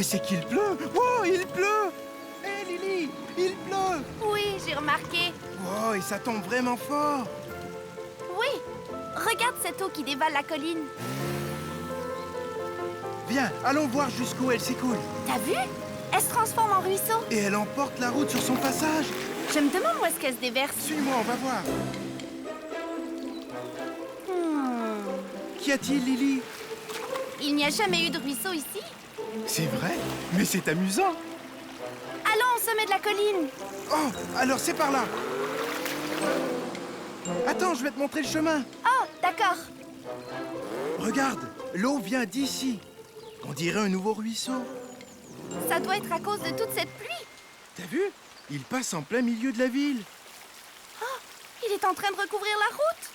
c'est qu'il pleut! Wow, il pleut! Hé, Lily, il pleut! Oui, j'ai remarqué. Wow, et ça tombe vraiment fort! Oui, regarde cette eau qui dévale la colline. Viens, allons voir jusqu'où elle s'écoule. T'as vu? Elle se transforme en ruisseau. Et elle emporte la route sur son passage. Je me demande où est-ce qu'elle se déverse. Suis-moi, on va voir. Qu'y a-t-il, Lily? Il n'y a jamais eu de ruisseau ici. C'est vrai? Mais c'est amusant. Allons au sommet de la colline. Oh, alors c'est par là. Attends, je vais te montrer le chemin. Oh, d'accord. Regarde, l'eau vient d'ici. On dirait un nouveau ruisseau. Ça doit être à cause de toute cette pluie. T'as vu? Il passe en plein milieu de la ville. Il est en train de recouvrir la route.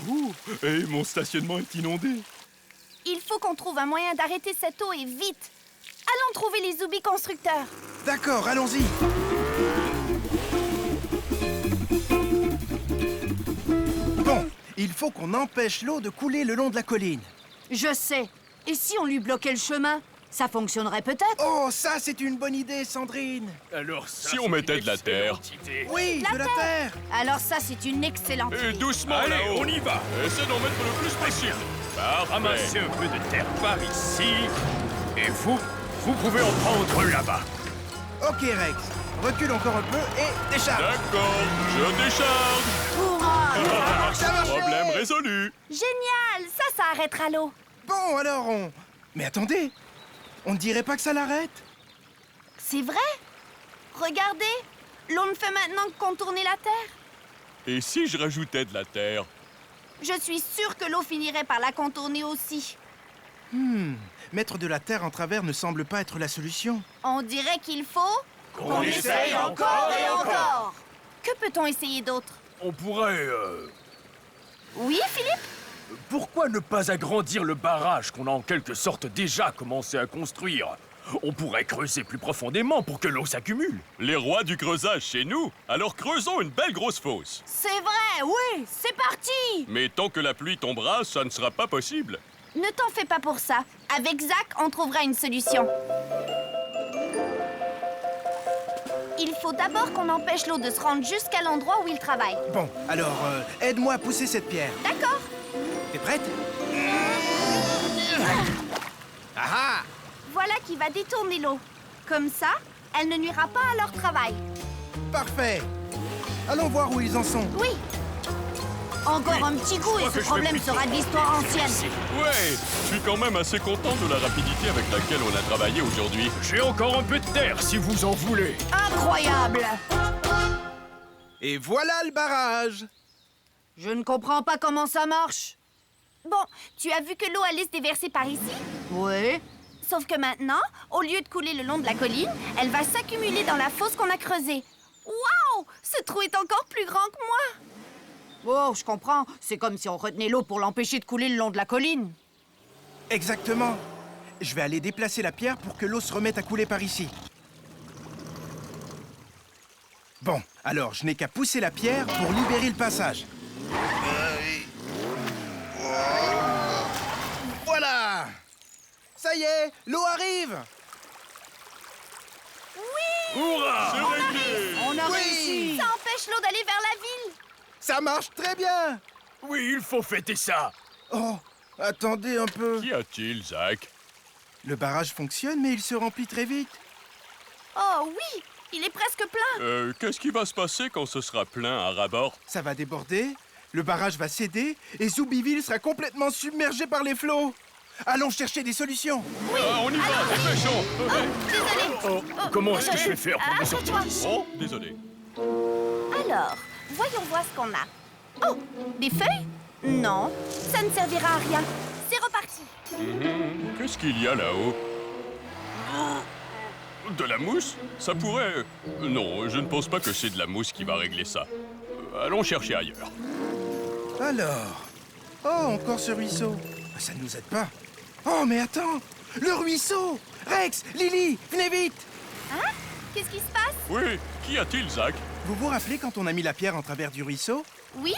Oh, et mon stationnement est inondé. Il faut qu'on trouve un moyen d'arrêter cette eau et vite. Allons trouver les zoubis constructeurs. D'accord, allons-y. Bon, il faut qu'on empêche l'eau de couler le long de la colline. Je sais. Et si on lui bloquait le chemin? Ça fonctionnerait peut-être? Oh, ça, c'est une bonne idée, Sandrine. Alors si on mettait de la terre. Oui, de la terre. Alors ça, c'est une excellente Et idée. doucement Allez, là-haut. on y va. Essaie d'en mettre le plus possible. Ramassez Parfait. un peu de terre par ici. Et vous pouvez en prendre là-bas. Ok, Rex. Recule encore un peu et décharge. D'accord, je décharge. Hurrah! Ça marche. Problème résolu. Génial, ça arrêtera l'eau. Bon, alors on... Mais attendez, on ne dirait pas que ça l'arrête? C'est vrai. Regardez, l'eau ne fait maintenant que contourner la terre. Et si je rajoutais de la terre? Je suis sûre que l'eau finirait par la contourner aussi. Mettre de la terre en travers ne semble pas être la solution. On dirait qu'il faut... Qu'on essaye encore et encore. Que peut-on essayer d'autre? On pourrait... Oui, Philippe? Pourquoi ne pas agrandir le barrage qu'on a en quelque sorte déjà commencé à construire? On pourrait creuser plus profondément pour que l'eau s'accumule. Les rois du creusage chez nous, alors creusons une belle grosse fosse. C'est vrai, oui, c'est parti! Mais tant que la pluie tombera, ça ne sera pas possible. Ne t'en fais pas pour ça. Avec Zach, on trouvera une solution. Il faut d'abord qu'on empêche l'eau de se rendre jusqu'à l'endroit où il travaille. Bon, alors, aide-moi à pousser cette pierre. D'accord? T'es prête? Ah! Voilà qui va détourner l'eau. Comme ça, elle ne nuira pas à leur travail. Parfait. Allons voir où ils en sont. Oui, Encore un petit coup et crois ce que je problème vais sera de l'histoire ancienne. Ouais, je suis quand même assez content de la rapidité avec laquelle on a travaillé aujourd'hui. J'ai encore un peu de terre si vous en voulez. Incroyable! Et voilà le barrage. Je ne comprends pas comment ça marche. bon, tu as vu que l'eau allait se déverser par ici? Oui. Sauf que maintenant, au lieu de couler le long de la colline, elle va s'accumuler dans la fosse qu'on a creusée. Waouh! Ce trou est encore plus grand que moi! Oh, je comprends. C'est comme si on retenait l'eau pour l'empêcher de couler le long de la colline. Exactement. Je vais aller déplacer la pierre pour que l'eau se remette à couler par ici. Bon, alors je n'ai qu'à pousser la pierre pour libérer le passage. Voilà! Ça y est, l'eau arrive! Hurrah! C'est réglé. On a Oui. réussi! Ça empêche l'eau d'aller vers la ville! Ça marche très bien! Oui, il faut fêter ça. Oh, attendez un peu. Qu'y a-t-il, Zach? Le barrage fonctionne, mais il se remplit très vite. Oh oui! Il est presque plein! Qu'est-ce qui va se passer quand ce sera plein à ras-bord? Ça va déborder, le barrage va céder et Zoubiville sera complètement submergé par les flots. Allons chercher des solutions. Ah, on y va, dépêchons. Désolé! Comment est-ce que je vais faire pour me sortir Accroche-toi. d'ici? Oh, désolé. Alors, voyons voir ce qu'on a. Oh! Des feuilles? Non, ça ne servira à rien. C'est reparti! Qu'est-ce qu'il y a là-haut? De la mousse? Ça pourrait... Non, je ne pense pas que c'est de la mousse qui va régler ça. Allons chercher ailleurs. Alors... Oh, encore ce ruisseau. Ça ne nous aide pas. Oh, mais attends! Le ruisseau! Rex, Lily, venez vite! Hein? Qu'est-ce qui se passe? Oui, qu'y a-t-il, Zach? Vous vous rappelez quand on a mis la pierre en travers du ruisseau? Oui?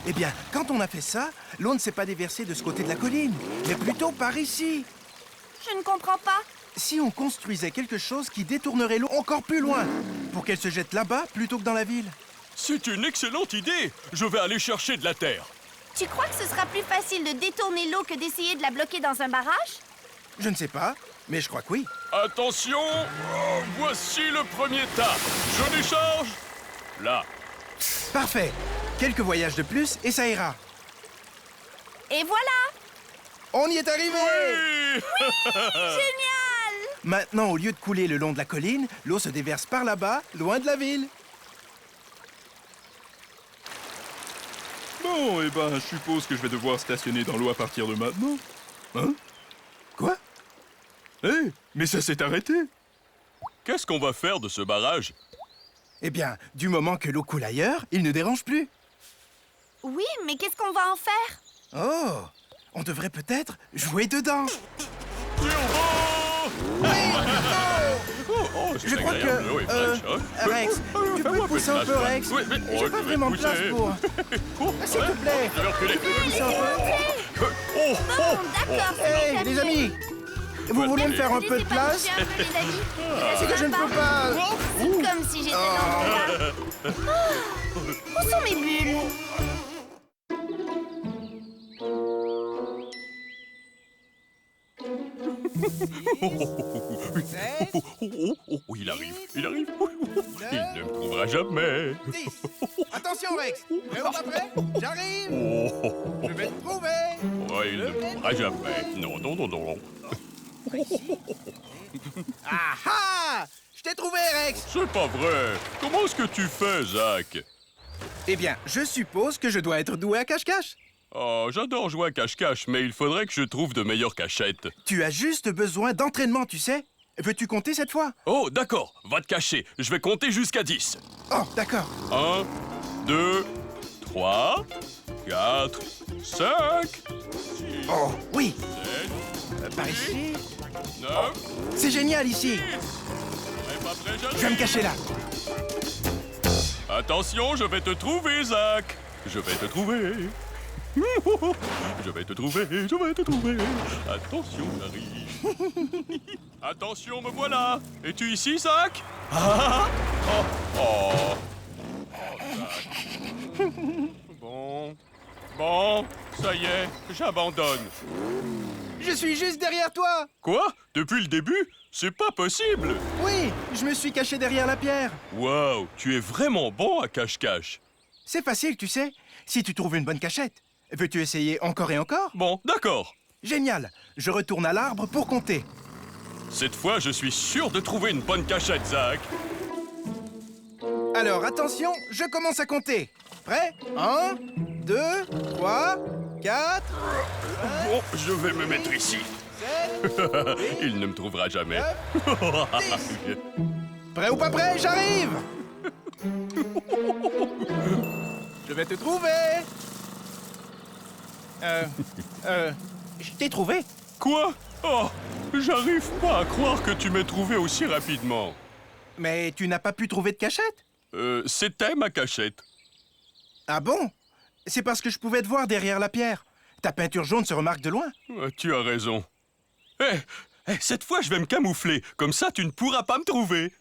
Eh bien, quand on a fait ça, l'eau ne s'est pas déversée de ce côté de la colline, mais plutôt par ici. Je ne comprends pas. Si on construisait quelque chose qui détournerait l'eau encore plus loin, pour qu'elle se jette là-bas plutôt que dans la ville. C'est une excellente idée. Je vais aller chercher de la terre. Tu crois que ce sera plus facile de détourner l'eau que d'essayer de la bloquer dans un barrage? Je ne sais pas, mais je crois que oui. Attention, voici le premier tas. Je décharge. Là. Parfait. Quelques voyages de plus et ça ira. Et voilà! On y est arrivé! Oui. Génial! Maintenant, au lieu de couler le long de la colline, l'eau se déverse par là-bas, loin de la ville. Bon, eh ben, je suppose que je vais devoir stationner dans l'eau à partir de maintenant. Hein? Quoi? Hé, mais ça s'est arrêté. Qu'est-ce qu'on va faire de ce barrage? Eh bien, du moment que l'eau coule ailleurs, il ne dérange plus. Oui, mais qu'est-ce qu'on va en faire? Oh! On devrait peut-être jouer dedans. Oh, c'est Je crois agréable, l'eau est que... fraîche, hein? Rex, tu peux Fais-moi pousser un peu, place, Rex? oui, oui. J'ai Oh, pas je vais vraiment de place pousser. pour... S'il te plaît, Je vais reculer. tu peux pousser un peu? Oh, Bon, d'accord, c'est Hey, bon, les terminé. amis! Vous voulez me faire un peu de place? Laissez pas bouger un peu, les amis. C'est que je ne peux pas... C'est comme si j'étais dans mon bain. Oh, où sont mes bulles? Il arrive, il arrive. Il ne me trouvera jamais. 10. Attention, Rex! Prêt ou pas prêt? J'arrive! Je vais te trouver! Oh, il ne me trouvera jamais. Non, non, non, non. Ah ah! Je t'ai trouvé, Rex! C'est pas vrai. Comment est-ce que tu fais, Zach? Eh bien, je suppose que je dois être doué à cache-cache. Oh, j'adore jouer à cache-cache, mais il faudrait que je trouve de meilleures cachettes. Tu as juste besoin d'entraînement, tu sais. Veux-tu compter cette fois? Oh, d'accord. Va te cacher. Je vais compter jusqu'à 10. Oh, d'accord. 1, 2, 3, 4, 5, 6, Oh, oui. 7, Par ici. 9. C'est génial ici. Pas prêt, Je vais me cacher là. Attention, je vais te trouver, Zach. Je vais te trouver. Je vais te trouver, je vais te trouver. Attention, j'arrive. Attention, me voilà. Es-tu ici, Zach? Ah, oh, Zach. Bon, ça y est, j'abandonne. Je suis juste derrière toi. Quoi? Depuis le début? C'est pas possible. Oui, je me suis caché derrière la pierre. Waouh, tu es vraiment bon à cache-cache. C'est facile, tu sais. Si tu trouves une bonne cachette. Veux-tu essayer encore et encore? Bon, d'accord. Génial. Je retourne à l'arbre pour compter. Cette fois, je suis sûr de trouver une bonne cachette, Zach. Alors, attention, je commence à compter. Prêt? 1, 2, 3, 4, Bon, je vais me mettre ici. 7, Il ne me trouvera jamais. 10. Prêt ou pas prêt? J'arrive! Je vais te trouver! Je t'ai trouvé. Quoi? Oh, j'arrive pas à croire que tu m'aies trouvé aussi rapidement. Mais tu n'as pas pu trouver de cachette? C'était ma cachette. Ah bon? C'est parce que je pouvais te voir derrière la pierre. Ta peinture jaune se remarque de loin. Tu as raison. Cette fois, je vais me camoufler. Comme ça, tu ne pourras pas me trouver.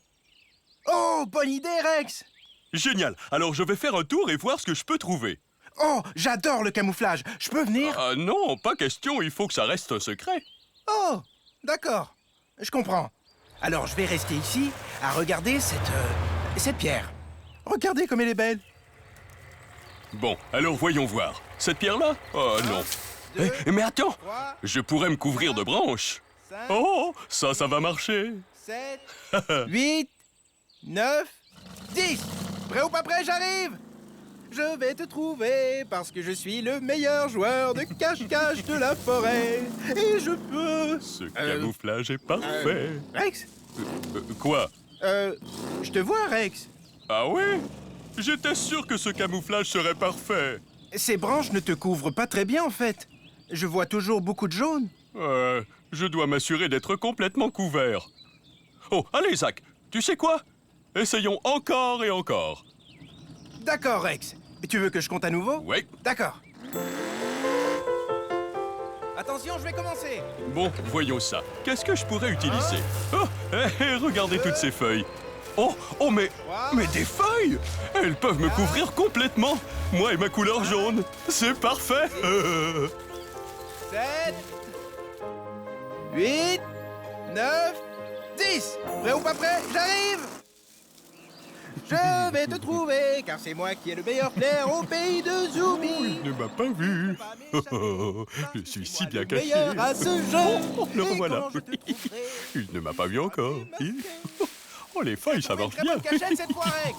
Oh, bonne idée, Rex! Génial. Alors, je vais faire un tour et voir ce que je peux trouver. Oh, j'adore le camouflage. Je peux venir? Ah non, pas question. Il faut que ça reste un secret. Oh, d'accord. Je comprends. Alors, je vais rester ici à regarder cette pierre. Regardez comme elle est belle. Bon, alors voyons voir. Cette pierre-là? Oh non. Mais attends, 3, je pourrais me couvrir de branches. 5, Oh, ça va marcher. 7, 8, 9, 10. Prêt ou pas prêt, j'arrive. Je vais te trouver parce que je suis le meilleur joueur de cache-cache de la forêt. Et je peux... Ce camouflage est parfait. Rex? Quoi? Je te vois, Rex. Ah oui? J'étais sûr que ce camouflage serait parfait. Ces branches ne te couvrent pas très bien, en fait. Je vois toujours beaucoup de jaune. Je dois m'assurer d'être complètement couvert. Oh, allez, Zach, tu sais quoi? Essayons encore et encore. D'accord, Rex. Tu veux que je compte à nouveau? Oui. D'accord. Attention, je vais commencer. Bon, voyons ça. Qu'est-ce que je pourrais utiliser? Oh, regardez toutes ces feuilles. Oh, mais des feuilles! Elles peuvent me couvrir complètement. Moi et ma couleur jaune. C'est parfait. 7, 8, 9, 10. Prêt ou pas prêt? J'arrive! Je vais te trouver, car c'est moi qui ai le meilleur flair au pays de Zoomy. Il ne m'a pas vu. Je suis si bien caché. Meilleur à ce jeu. Le Et revoilà. quand je te trouverai, Il ne m'a pas vu encore. Oh, les feuilles, ça marche très bien. bonne cachette cette fois, Rex.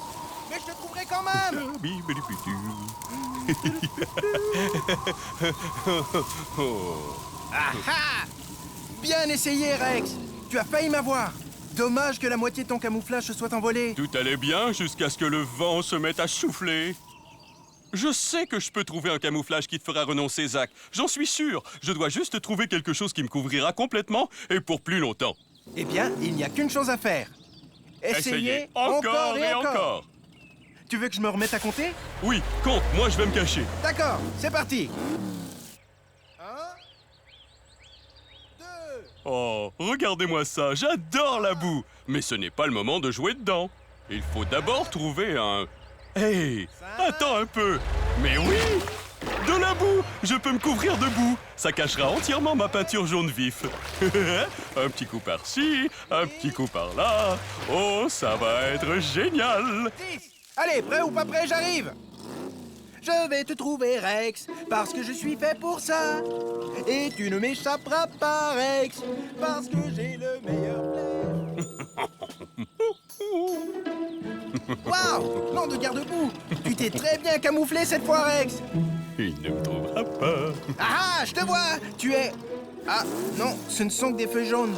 Mais je te trouverai quand même. Ah ah! Bien essayé, Rex. Tu as failli m'avoir. Dommage que la moitié de ton camouflage se soit envolé. Tout allait bien jusqu'à ce que le vent se mette à souffler. Je sais que je peux trouver un camouflage qui te fera renoncer, Zach. J'en suis sûr. Je dois juste trouver quelque chose qui me couvrira complètement et pour plus longtemps. Eh bien, il n'y a qu'une chose à faire. Essayez encore et encore. Tu veux que je me remette à compter? Oui, compte, moi je vais me cacher. D'accord, c'est parti. 1, 2, Oh, regardez-moi ça, j'adore la boue. Mais ce n'est pas le moment de jouer dedans. Il faut d'abord trouver un... Hey, attends un peu. Mais oui, de la boue. Je peux me couvrir de boue. Ça cachera entièrement ma peinture jaune vif. Un petit coup par-ci, un petit coup par-là. Oh, ça va être génial. 10. Allez, prêt ou pas prêt, j'arrive. Je vais te trouver, Rex, parce que je suis fait pour ça. Et tu ne m'échapperas pas, Rex, parce que j'ai le meilleur flair. Waouh! Nom de garde-boue! Tu t'es très bien camouflé cette fois, Rex! Il ne me trouvera pas. Ah, je te vois! Tu es... Ah, non, ce ne sont que des feuilles jaunes.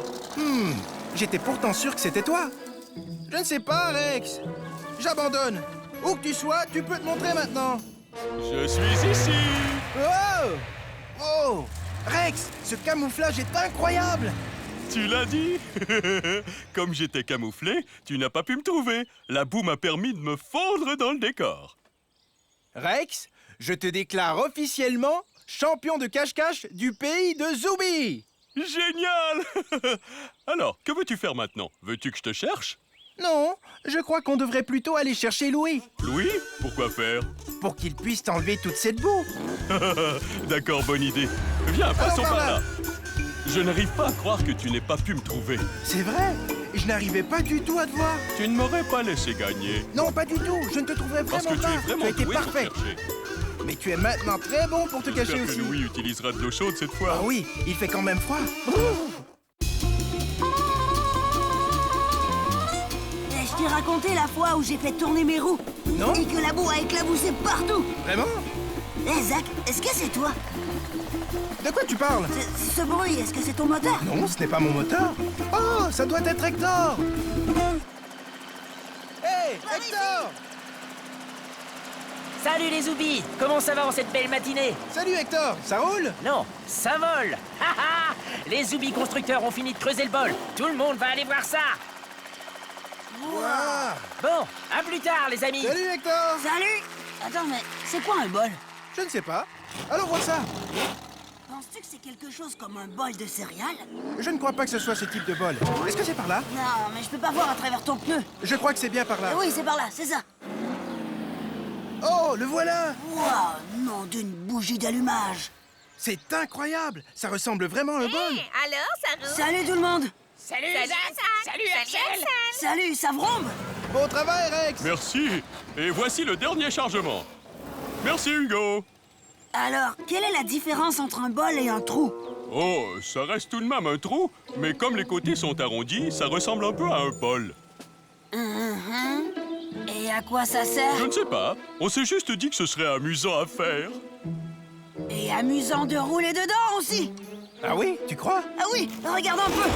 J'étais pourtant sûr que c'était toi. Je ne sais pas, Rex. J'abandonne. Où que tu sois, tu peux te montrer maintenant. Je suis ici. Oh! Oh! Rex, ce camouflage est incroyable! Tu l'as dit. Comme j'étais camouflé, tu n'as pas pu me trouver. La boue m'a permis de me fondre dans le décor. Rex, je te déclare officiellement champion de cache-cache du pays de Zoomy! Génial. Alors, que veux-tu faire maintenant? Veux-tu que je te cherche? Non, je crois qu'on devrait plutôt aller chercher Louis Louis? Pourquoi faire? pour qu'il puisse t'enlever toute cette boue. D'accord, bonne idée. Viens, passons par par là. là. Je n'arrive pas à croire que tu n'aies pas pu me trouver. C'est vrai, je n'arrivais pas du tout à te voir. Tu ne m'aurais pas laissé gagner. Non, pas du tout, je ne te trouverais Parce vraiment que tu pas. es vraiment tu as été doué pour parfait. chercher. Mais tu es maintenant très bon pour te cacher J'espère que aussi. Louis utilisera de l'eau chaude cette fois. Ah oui, il fait quand même froid. Je t'ai raconté la fois où j'ai fait tourner mes roues. Non? Et que la boue a éclaboussé partout. Vraiment? Hé, Zach, est-ce que c'est toi? De quoi tu parles? Ce bruit, est-ce que c'est ton moteur? Non, ce n'est pas mon moteur. Oh, ça doit être Hector. Hé, Hector! Salut les zoubis! Comment ça va en cette belle matinée? Salut Hector, ça roule? Non, ça vole! Ha ha! Les zoubis constructeurs ont fini de creuser le bol. Tout le monde va aller voir ça! Ouah. Bon, à plus tard les amis! Salut Hector! Salut! Attends, mais c'est quoi un bol? Je ne sais pas. Allons voir ça. Penses-tu que c'est quelque chose comme un bol de céréales? Je ne crois pas que ce soit ce type de bol. Est-ce que c'est par là? Non, mais je peux pas voir à travers ton pneu. Je crois que c'est bien par là. Oui, c'est par là, c'est ça. Oh, le voilà! Waouh, nom d'une bougie d'allumage. C'est incroyable! Ça ressemble vraiment à un bol! Alors, ça roule? Salut tout le monde! Salut! Salut, Axel! Salut, ça vrombe? Bon travail, Rex! Merci. Et voici le dernier chargement. Merci, Hugo. Alors, quelle est la différence entre un bol et un trou? Oh, ça reste tout de même un trou, mais comme les côtés sont arrondis, ça ressemble un peu à un bol. Et à quoi ça sert? Je ne sais pas. On s'est juste dit que ce serait amusant à faire. Et amusant de rouler dedans aussi. Ah oui, tu crois? Ah oui, regarde un peu.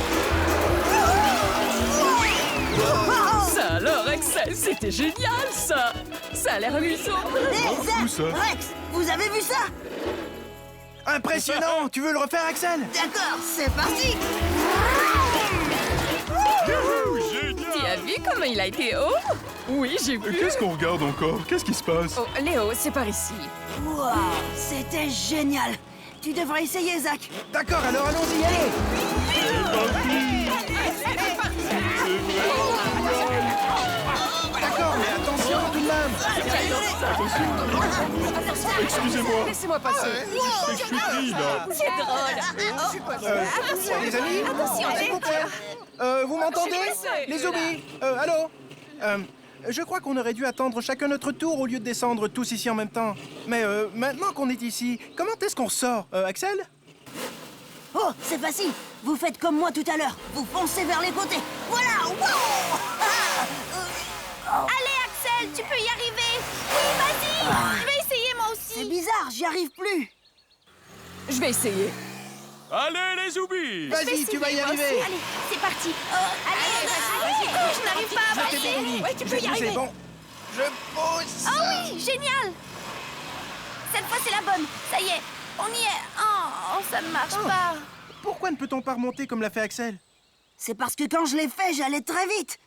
Ça alors, Axel, c'était génial, ça! Ça a l'air amusant! Hé, Zach, où ça? Rex, vous avez vu ça? Impressionnant! Tu veux le refaire, Axel? D'accord, c'est parti. Génial! Tu as vu comment il a été haut? Oui, j'ai vu! Qu'est-ce qu'on regarde encore? Qu'est-ce qui se passe? Oh, Léo, c'est par ici. Waouh, c'était génial. Tu devrais essayer, Zach. D'accord, alors allons-y, allez. D'accord, mais attention tout de même. Excusez-moi, Laissez-moi passer. c'est que je suis pris, là. C'est drôle. Les amis, s'il vous plaît. Vous m'entendez? Les zombies. Allô? Je crois qu'on aurait dû attendre chacun notre tour au lieu de descendre tous ici en même temps. Mais maintenant qu'on est ici, comment est-ce qu'on ressort, Axel? Oh, c'est facile. Vous faites comme moi tout à l'heure. Vous foncez vers les côtés. Voilà. Wow. Allez, Axel, tu peux y arriver. Oui, vas-y. Je vais essayer moi C'est aussi. bizarre, j'y arrive plus. Je vais essayer. Allez, les zombies! Vas-y, tu vas y arriver. Allez, c'est parti. Allez, je n'arrive pas à Je t'ai passer. Lily. Ouais, tu peux y arriver. C'est bon. Je pousse. Oh oui, génial. Cette fois, c'est la bonne. Ça y est, on y est. Oh, ça ne marche pas. Pourquoi ne peut-on pas remonter comme l'a fait Axel? C'est parce que quand je l'ai fait, j'allais très vite.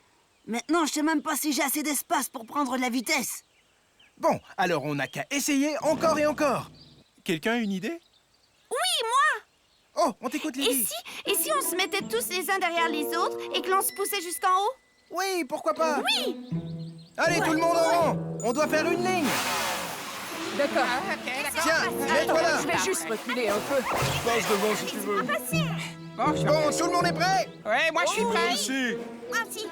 Maintenant, je sais même pas si j'ai assez d'espace pour prendre de la vitesse. Bon, alors on n'a qu'à essayer encore et encore. Quelqu'un a une idée? Oui, moi. Oh, on t'écoute, Lily. Et si on se mettait tous les uns derrière les autres et que l'on se poussait jusqu'en haut? Oui, pourquoi pas? Oui. Allez, tout le monde en rang. On doit faire une ligne. D'accord. Tiens, mets-toi là. Je vais juste reculer un peu. Passe devant si tu veux. Bon, tout le monde est prêt? Ouais, moi je suis prêt. Ici. Moi aussi.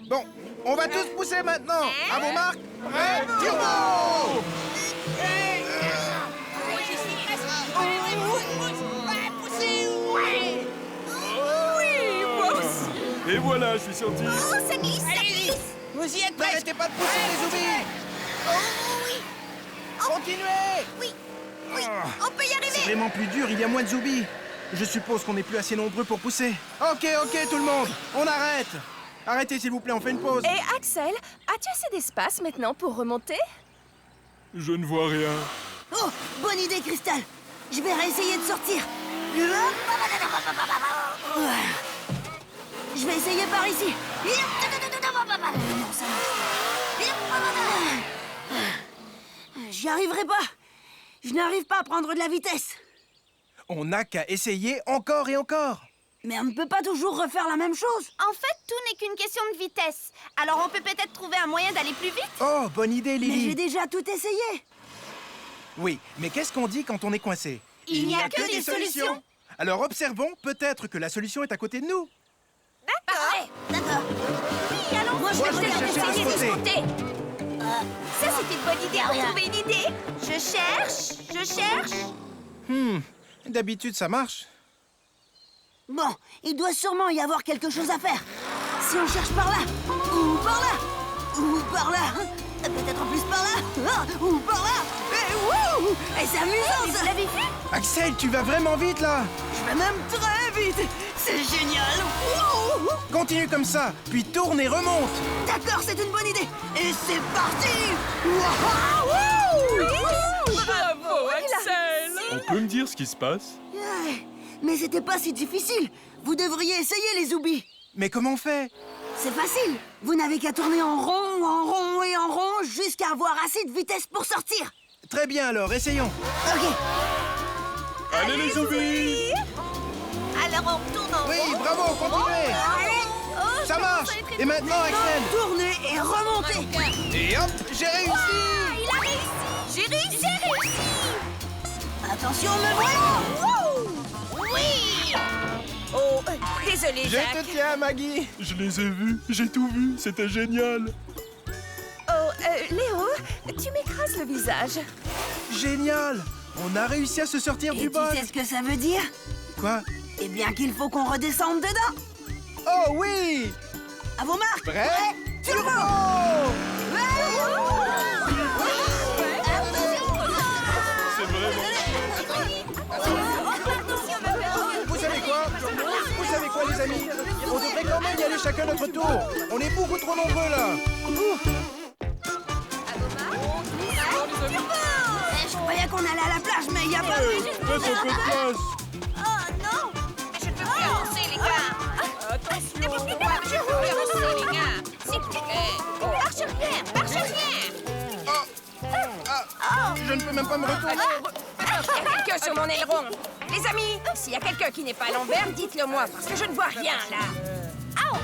Bon, on va tous pousser maintenant. À vos marques. Prêt, turbo! Oui, moi aussi. Et voilà, je suis sorti. Oh, ça glisse, ça glisse. Vous y êtes prêts? N'arrêtez pas de pousser les zombies. Oh, oui. Continuez. Oui. Oui, on peut y C'est arriver. vraiment plus dur, il y a moins de zombies. Je suppose qu'on n'est plus assez nombreux pour pousser. Ok, tout le monde, on arrête. Arrêtez s'il vous plaît, on fait une pause. Et Axel, as-tu assez d'espace maintenant pour remonter? Je ne vois rien. Oh, bonne idée, Cristal. Je vais réessayer de sortir. Je vais essayer par ici. Non, ça marche. J'y arriverai pas. Je n'arrive pas à prendre de la vitesse. On n'a qu'à essayer encore et encore. Mais on ne peut pas toujours refaire la même chose. En fait, tout n'est qu'une question de vitesse. Alors on peut peut-être trouver un moyen d'aller plus vite. Oh, bonne idée, Mais j'ai Lily. déjà tout essayé. Oui, mais qu'est-ce qu'on dit quand on est coincé? Il n'y a que des solutions. Alors observons, peut-être que la solution est à côté de nous. Parfait. D'accord. Oui, allons. Moi, je Moi, vais je vais regarder chercher essayer de ce de ce côté. côté. Ça, c'était une bonne idée. Y a On rien. trouvé une idée. Je cherche. D'habitude, ça marche. Bon, il doit sûrement y avoir quelque chose à faire. Si on cherche par là, ou par là, ou par là, peut-être plus par là, ou par là, et wouh! Et c'est amusant, ça! Vous l'avez vu? Axel, tu vas vraiment vite là. Je vais même très vite! C'est génial! Wouh! Continue comme ça, puis tourne et remonte. D'accord, c'est une bonne idée! Et c'est parti! Wouhou! Bravo, Axel. On peut me dire ce qui se passe? Mais c'était pas si difficile! Vous devriez essayer, les zoubis! Mais comment on fait? C'est facile! Vous n'avez qu'à tourner en rond et en rond jusqu'à avoir assez de vitesse pour sortir! Très bien alors, essayons. Ok! Allez les zombies! Alors on retourne en Oui, haut. bravo, continuez. Oh, Ça je marche. commence à être Et maintenant, Axel. Tournez et remontez! Et hop, j'ai réussi. Ah, il a réussi. J'ai réussi. Attention, me voilà! Oui. Oh, désolé, Je Jacques. te tiens, Maggie. Je les ai vus, j'ai tout vu, c'était génial. Oh, Léo, tu m'écrases le visage. Génial. On a réussi à se sortir Et du tu bol. sais ce que ça veut dire? Quoi? Eh bien qu'il faut qu'on redescende dedans! Oh oui. À vos marques! Prêt? Turbo! C'est vraiment... Vous savez quoi, les amis? On devrait quand même y aller chacun notre tour. On est beaucoup trop nombreux là. Je croyais qu'on allait à la plage, mais il y a pas... Laisse un peu de place. Oh non. Mais je ne peux plus avancer, les gars. Attention. Je ne peux plus avancer, les gars. S'il vous plaît. Marche arrière. Je ne peux même pas me retourner. Il y a quelqu'un sur mon aileron. Les amis, s'il y a quelqu'un qui n'est pas Lambert, dites-le moi, parce que je ne vois rien, là. Ow!